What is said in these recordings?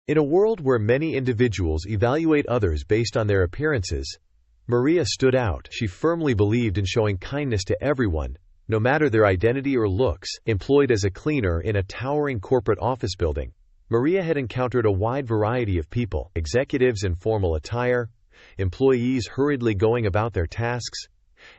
In a world where many individuals evaluate others based on their appearances, Maria stood out. She firmly believed in showing kindness to everyone, no matter their identity or looks. Employed as a cleaner in a towering corporate office building, Maria had encountered a wide variety of people: executives in formal attire, employees hurriedly going about their tasks,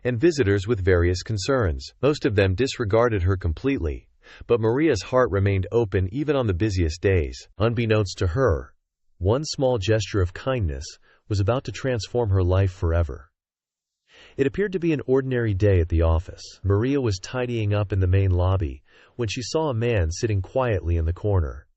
and visitors with various concerns. Most of them disregarded her completely, but Maria's heart remained open even on the busiest days. Unbeknownst to her, one small gesture of kindness was about to transform her life forever. It appeared to be an ordinary day at the office. Maria was tidying up in the main lobby when she saw a man sitting quietly in the corner.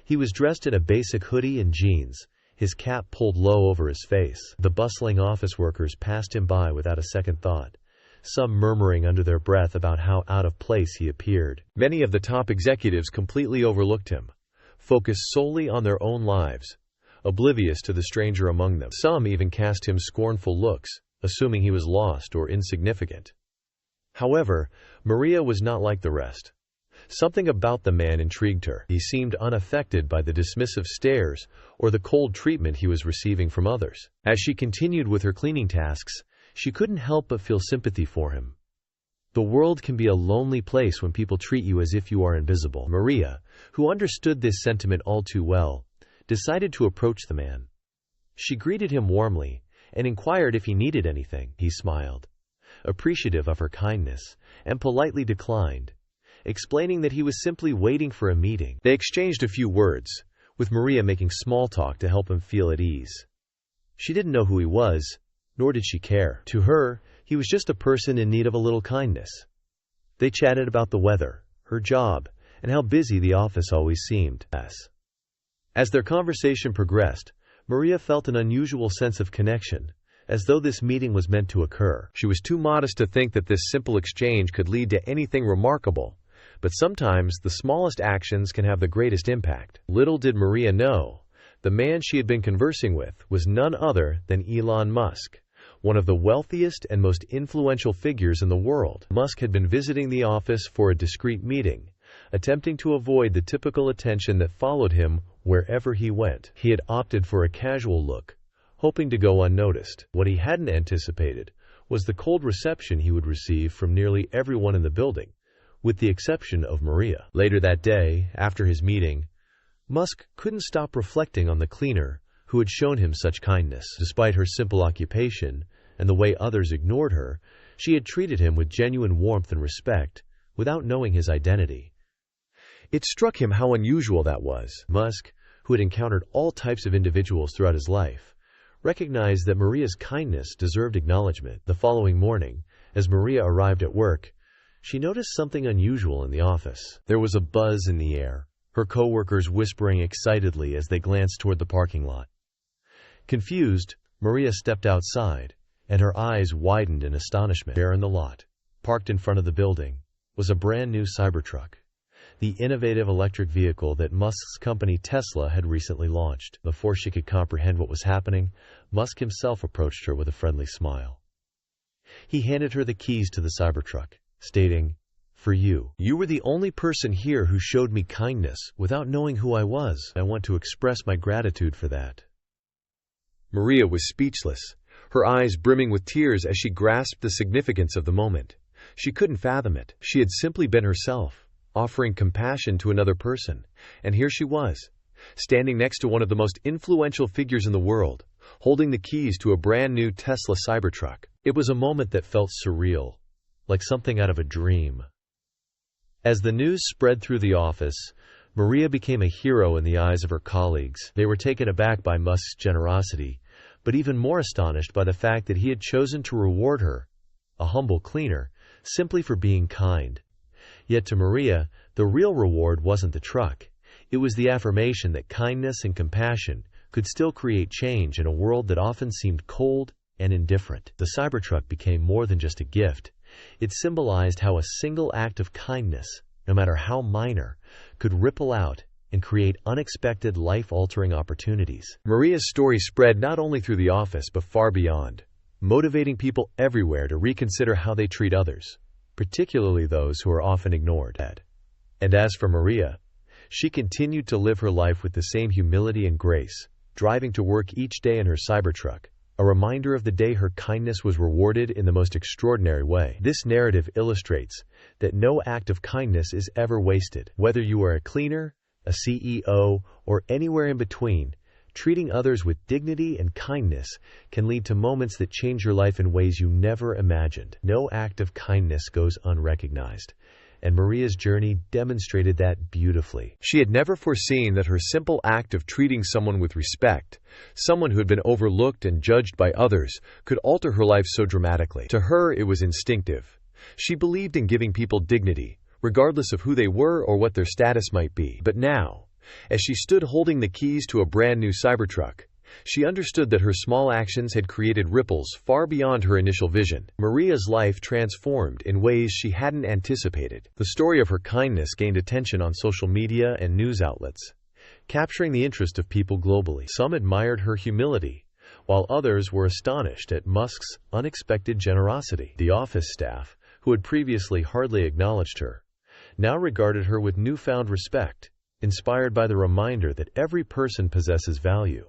He was dressed in a basic hoodie and jeans, his cap pulled low over his face. The bustling office workers passed him by without a second thought, some murmuring under their breath about how out of place he appeared. Many of the top executives completely overlooked him, focused solely on their own lives, oblivious to the stranger among them. Some even cast him scornful looks, assuming he was lost or insignificant. However, Maria was not like the rest. Something about the man intrigued her. He seemed unaffected by the dismissive stares or the cold treatment he was receiving from others. As she continued with her cleaning tasks, she couldn't help but feel sympathy for him. The world can be a lonely place when people treat you as if you are invisible. Maria, who understood this sentiment all too well, decided to approach the man. She greeted him warmly and inquired if he needed anything. He smiled, appreciative of her kindness, and politely declined, explaining that he was simply waiting for a meeting. They exchanged a few words, with Maria making small talk to help him feel at ease. She didn't know who he was, nor did she care. To her, he was just a person in need of a little kindness. They chatted about the weather, her job, and how busy the office always seemed. As their conversation progressed, Maria felt an unusual sense of connection, as though this meeting was meant to occur. She was too modest to think that this simple exchange could lead to anything remarkable, but sometimes the smallest actions can have the greatest impact. Little did Maria know, the man she had been conversing with was none other than Elon Musk, one of the wealthiest and most influential figures in the world. Musk had been visiting the office for a discreet meeting, attempting to avoid the typical attention that followed him wherever he went. He had opted for a casual look, hoping to go unnoticed. What he hadn't anticipated was the cold reception he would receive from nearly everyone in the building, with the exception of Maria. Later that day, after his meeting, Musk couldn't stop reflecting on the cleaner who had shown him such kindness. Despite her simple occupation and the way others ignored her, she had treated him with genuine warmth and respect, without knowing his identity. It struck him how unusual that was. Musk, who had encountered all types of individuals throughout his life, recognized that Maria's kindness deserved acknowledgement. The following morning, as Maria arrived at work, she noticed something unusual in the office. There was a buzz in the air, her coworkers whispering excitedly as they glanced toward the parking lot. Confused, Maria stepped outside, and her eyes widened in astonishment. There in the lot, parked in front of the building, was a brand new Cybertruck, the innovative electric vehicle that Musk's company Tesla had recently launched. Before she could comprehend what was happening, Musk himself approached her with a friendly smile. He handed her the keys to the Cybertruck, stating, "For you. You were the only person here who showed me kindness without knowing who I was. I want to express my gratitude for that." Maria was speechless, her eyes brimming with tears as she grasped the significance of the moment. She couldn't fathom it. She had simply been herself, offering compassion to another person, and here she was, standing next to one of the most influential figures in the world, holding the keys to a brand new Tesla Cybertruck. It was a moment that felt surreal, like something out of a dream. As the news spread through the office, Maria became a hero in the eyes of her colleagues. They were taken aback by Musk's generosity, but even more astonished by the fact that he had chosen to reward her, a humble cleaner, simply for being kind. Yet to Maria, the real reward wasn't the truck. It was the affirmation that kindness and compassion could still create change in a world that often seemed cold and indifferent. The Cybertruck became more than just a gift. It symbolized how a single act of kindness, no matter how minor, could ripple out and create unexpected life-altering opportunities. Maria's story spread not only through the office but far beyond, motivating people everywhere to reconsider how they treat others, particularly those who are often ignored. And as for Maria, She continued to live her life with the same humility and grace, driving to work each day in her Cybertruck, a reminder of the day her kindness was rewarded in the most extraordinary way. This narrative illustrates that no act of kindness is ever wasted. Whether you are a cleaner, a CEO, or anywhere in between, treating others with dignity and kindness can lead to moments that change your life in ways you never imagined. No act of kindness goes unrecognized, and Maria's journey demonstrated that beautifully. She had never foreseen that her simple act of treating someone with respect, someone who had been overlooked and judged by others, could alter her life so dramatically. To her, it was instinctive. She believed in giving people dignity, regardless of who they were or what their status might be. But now, as she stood holding the keys to a brand new Cybertruck, she understood that her small actions had created ripples far beyond her initial vision. Maria's life transformed in ways she hadn't anticipated. The story of her kindness gained attention on social media and news outlets, capturing the interest of people globally. Some admired her humility, while others were astonished at Musk's unexpected generosity. The office staff, who had previously hardly acknowledged her, now regarded her with newfound respect, inspired by the reminder that every person possesses value,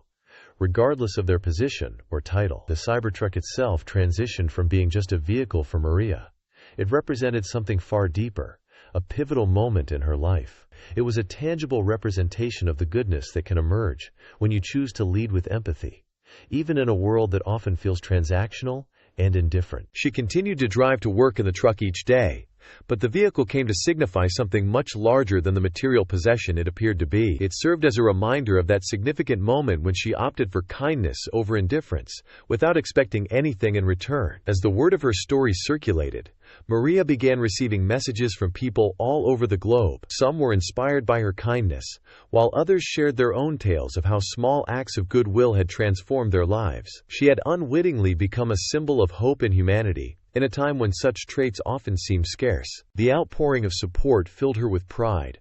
regardless of their position or title. The Cybertruck itself transitioned from being just a vehicle for Maria. It represented something far deeper, a pivotal moment in her life. It was a tangible representation of the goodness that can emerge when you choose to lead with empathy, even in a world that often feels transactional and indifferent. She continued to drive to work in the truck each day, but the vehicle came to signify something much larger than the material possession it appeared to be. It served as a reminder of that significant moment when she opted for kindness over indifference, without expecting anything in return. As the word of her story circulated, Maria began receiving messages from people all over the globe. Some were inspired by her kindness, while others shared their own tales of how small acts of goodwill had transformed their lives. She had unwittingly become a symbol of hope and humanity, in a time when such traits often seem scarce. The outpouring of support filled her with pride,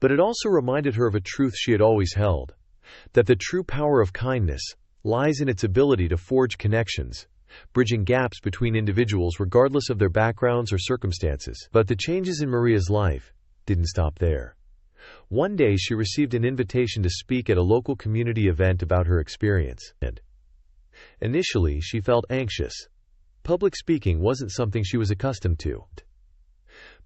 but it also reminded her of a truth she had always held, that the true power of kindness lies in its ability to forge connections, bridging gaps between individuals regardless of their backgrounds or circumstances. But the changes in Maria's life didn't stop there. One day she received an invitation to speak at a local community event about her experience, and initially she felt anxious. Public speaking wasn't something she was accustomed to.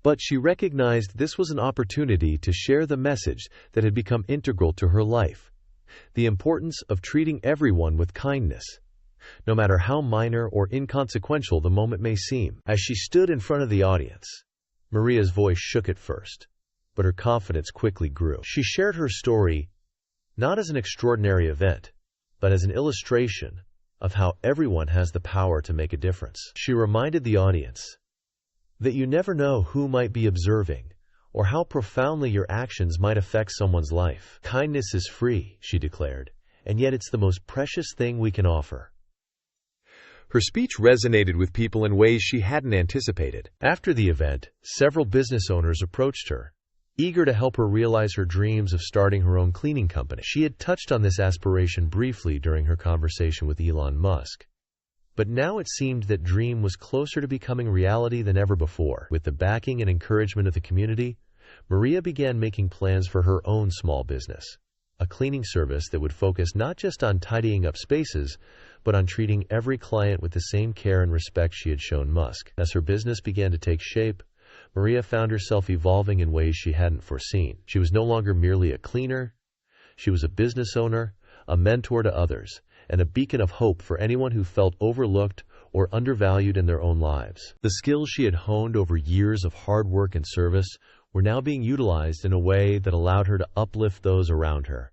But she recognized this was an opportunity to share the message that had become integral to her life: the importance of treating everyone with kindness, no matter how minor or inconsequential the moment may seem. As she stood in front of the audience, Maria's voice shook at first, but her confidence quickly grew. She shared her story not as an extraordinary event, but as an illustration of how everyone has the power to make a difference. She reminded the audience that you never know who might be observing or how profoundly your actions might affect someone's life. Kindness is free, she declared, and yet it's the most precious thing we can offer. Her speech resonated with people in ways she hadn't anticipated. After the event, several business owners approached her, eager to help her realize her dreams of starting her own cleaning company. She had touched on this aspiration briefly during her conversation with Elon Musk, but now it seemed that dream was closer to becoming reality than ever before. With the backing and encouragement of the community, Maria began making plans for her own small business, a cleaning service that would focus not just on tidying up spaces, but on treating every client with the same care and respect she had shown Musk. As her business began to take shape, Maria found herself evolving in ways she hadn't foreseen. She was no longer merely a cleaner. She was a business owner, a mentor to others, and a beacon of hope for anyone who felt overlooked or undervalued in their own lives. The skills she had honed over years of hard work and service were now being utilized in a way that allowed her to uplift those around her.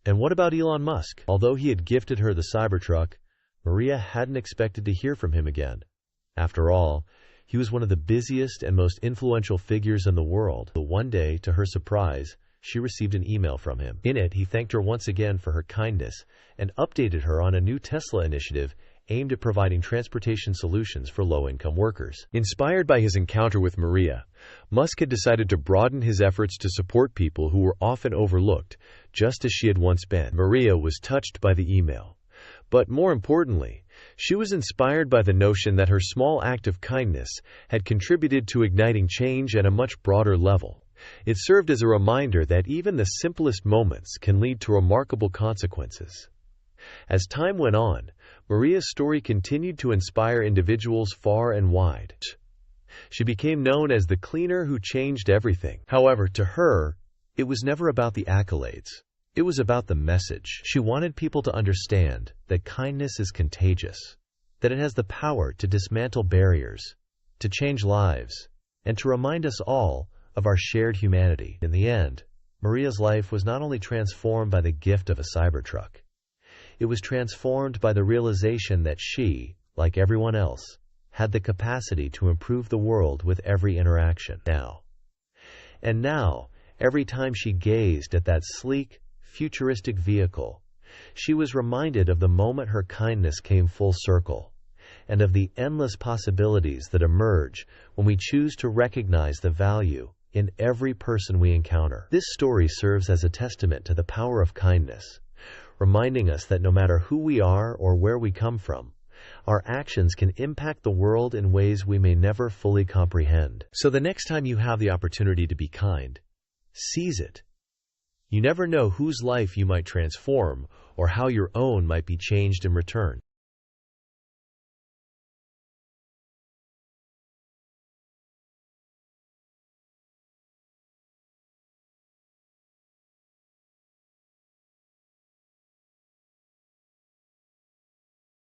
And what about Elon Musk? Although he had gifted her the Cybertruck, Maria hadn't expected to hear from him again. After all, he was one of the busiest and most influential figures in the world. But one day, to her surprise, she received an email from him. In it, he thanked her once again for her kindness and updated her on a new Tesla initiative aimed at providing transportation solutions for low-income workers. Inspired by his encounter with Maria, Musk had decided to broaden his efforts to support people who were often overlooked, just as she had once been. Maria was touched by the email, but more importantly, she was inspired by the notion that her small act of kindness had contributed to igniting change at a much broader level. It served as a reminder that even the simplest moments can lead to remarkable consequences. As time went on, Maria's story continued to inspire individuals far and wide. She became known as the cleaner who changed everything. However, to her, it was never about the accolades. It was about the message. She wanted people to understand that kindness is contagious, that it has the power to dismantle barriers, to change lives, and to remind us all of our shared humanity. In the end, Maria's life was not only transformed by the gift of a Cybertruck, it was transformed by the realization that she, like everyone else, had the capacity to improve the world with every interaction. Now, every time she gazed at that sleek, futuristic vehicle, she was reminded of the moment her kindness came full circle, and of the endless possibilities that emerge when we choose to recognize the value in every person we encounter. This story serves as a testament to the power of kindness, reminding us that no matter who we are or where we come from, our actions can impact the world in ways we may never fully comprehend. So the next time you have the opportunity to be kind, seize it. You never know whose life you might transform or how your own might be changed in return.